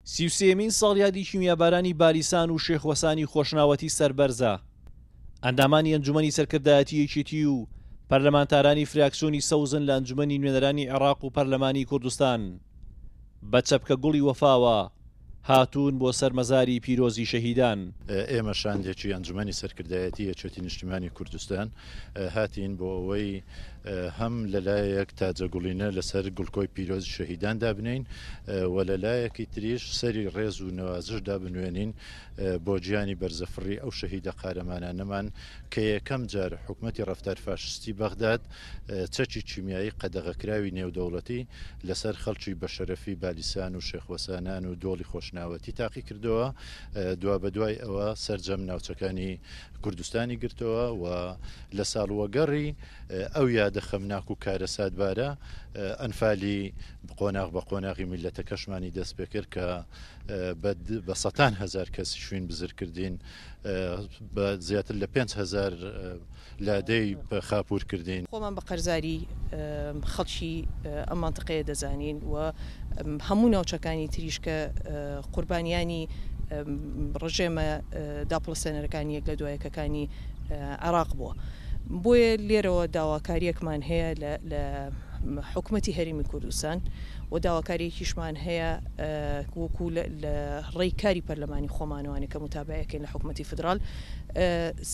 33مین ساڵیادی کیمیابارانی باریسان و شێخوەسانی خۆشناوەتی سەربەرزە. ئەندامانی ئەنجومەنی سەرکردایەتی یەکێتی و پەرلەمانتارانی فراکسیۆنی سەوزن لە ئەنجومەنی نوێنەرانی عێراق و پەرلەمانی کوردستان بە چەپکە گوڵی وەفاوە هاتوون بۆ سەرمەزاری پیرۆزی شەهیدان. ئێمە شاندێکی ئەنجومەنی سەرکردایەتی یەکێتی نیشتیمانی کوردستان هاتین بۆ ئەوەی هەم لەلایەک تاجەگوڵینە لەسەر گوڵکۆی پیرۆزی شەهیدان دابنین و لەلایەکی تریش سەری ڕێز و نەوازش دابنوێنین بۆ گیانی بەرزەفڕی ئەو شەهیدە قارەمانانەمان کە یەکەم جار حکومەتی ڕەفتار فاشستی بەغداد چەکی کیمیایی قەدەغەکراوی نێودەوڵەتی لەسەر خەڵکی بەشەرەفی بالیسان و شێخوەسانان و دۆڵی خۆشناوەتی تاقی کردەوە. دوا بە دوای ئەوە سەرجەم ناوچەکانی کوردستانی گرتەوە و لە ساڵوەگەڕی ئەو یادە خەمناک و کارە سادبارە ئەنفالی قۆناغ بە قۆناغی میلەتەکەشمانی دەست پێ کرد کە بە سەدان هەزار کەس شوێن بزرکردین، بە زیاتر لە 5,000 لادەی خاپور کردین. خۆمان بە قەرزاری خەڵکی ئەم مانتقەیە دەزانین و هەموو ناوچەکانی تریش کە قوربانیانی ڕژێمە داپڵەسەنەرەکانی یەک لە دوایەکەکانی عێراق بووە. بۆیە لێرەوە داواکاریەکمان هەیە لە حکومەتی هەرێمی کوردستان و داواکاریەکیشمان هەیە وەکو لە ڕێیکاری پەرلەمانی خۆمانەوانی کە متابعەکەین لە حکومەتی فدرال.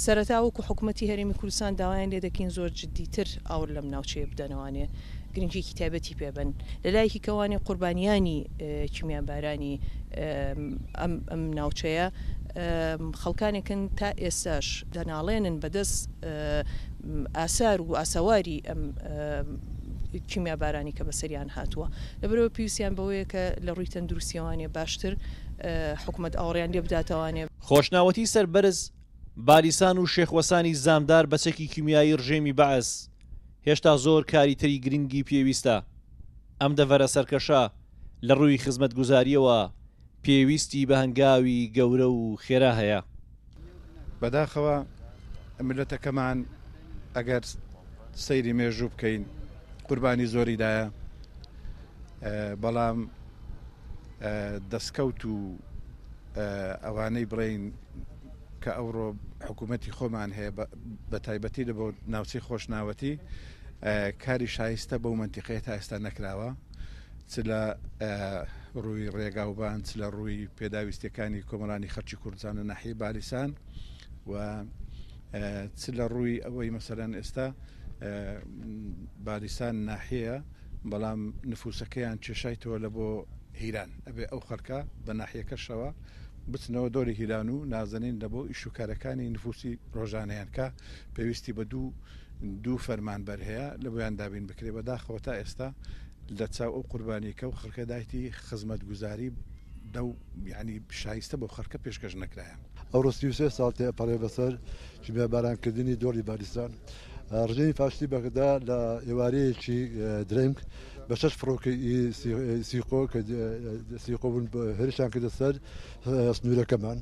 سەرەتا وەکو حکومەتی هەرێمی کوردستان داوایان لێ دەکەین زۆر جددیتر ئاور لەم ناوچەیە بدەنەوانێ گرنگێکی تایبەتی پێبن لەلایەکی کەوانی قوربانیانی کیمیابارانی ئەم ناوچەیە خەڵکانێکن تا ئێستاش دەناڵێنن بەدەست ئاسار و ئاسەواری ئەم کیمیابارانی کە بەسەریان هاتووە. لەبەرەوە پێویستیان بەوەیە کە لە ڕووی تەندروستیەوانێ باشتر حکومەت ئاوەڕیان لێ بداتەوانێ. خۆشناوەتی سەربەرز باریسان و شێخوەسانی زامدار بەچەکی کیمیایی ڕژێمی بەعەز هێشتا زۆر کاری تری گرنگی پێویستە. ئەم دەڤەرە سەرکەشە لە ڕووی خزمەتگوزاریەوە پێویستی بە هەنگاوی گەورە و خێرا هەیە. بەداخەوە ملەتەکەمان ئەگەر سەیری مێژوو بکەین قوربانی زۆریدایە، بەڵام دەستکەوت و ئەوانەی بڕین کە ئەوڕۆ حکوومەتی خۆمان هەیە بە تایبەتی لە بۆ ناوچەی خۆشناوەتی کاری شایستە بەو منتیقەیە تا ئێستا نەکراوە، چ لە ڕووی ڕێگاوبان، چ لە ڕووی پێداویستەکانی کۆمەڵانی خەرکی کوردستان و ناحیەی باریسان و چ لە ڕووی ئەوەی مەسەلەن ئێستا باریسان ناحیەیە بەڵام نفوسەکەیان کێشایتەوە لە بۆ هیران، ئەبێ ئەو خەڵکە بە ناحیەکەشەوە بچنەوە دۆری هیران و نازەنین لە بۆ ئیشوکارەکانی نفوسی ڕۆژانەیان کە پێویستی بە دوو فەرمانبەر هەیە لە بۆیان دابین بکرێ. بەداخەوە تا ئێستا لە چاو ئەو قوربانیکە و خەڵکە دایتی خزمەت گوزاری دەو یعنی شایستە بۆ خەڵکە پێشکەش نەکرایە. ئەوڕۆ 33 ساڵ تێپەڕێ بەسەر کیمیابارانکردنی دۆڵی باریسان. ڕژێمی فاشستی بەغدا لە ئێوارەیەکی درەنگ بە 6 فڕۆکەی سیقۆ کە سیقۆ بوون هێرشان کردە سەر سنوورەکەمان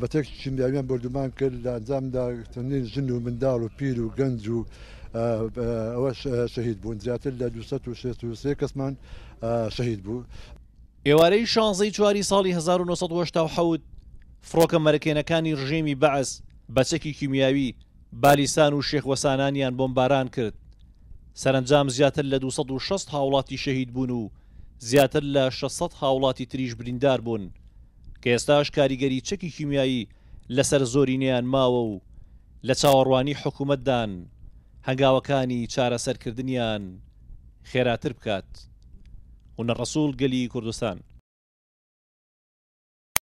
بەتێک کیمیاویان بردومان کرد لە ئەنجامدا تەنین ژن و منداڵ و پیر و گەنج و ئەوە شەهید بوون. زیاتر لە 263 کەسمان شەهید بوو. ئێوارەی 16 چواری ساڵی 1970 فڕۆکە مەرەکێنەکانی ڕژێمی بەعەز بەچەکی کیمیاوی بالیسان و شێخوەسانانیان بۆمباران کرد. سەرنجام زیاتر لە 260 هاوڵاتی شەهید بوون و زیاتر لە 600 هاوڵاتی تریش بریندار بوون کە ئێستاش کاریگەری چەکی کیمیایی لەسەر زۆرینەیان ماوە و لە چاوەڕوانی حکوومەتدان هەنگاوەکانی چارەسەرکردنیان خێراتر بکات. هونەر ڕەسوول گەلی کوردستان.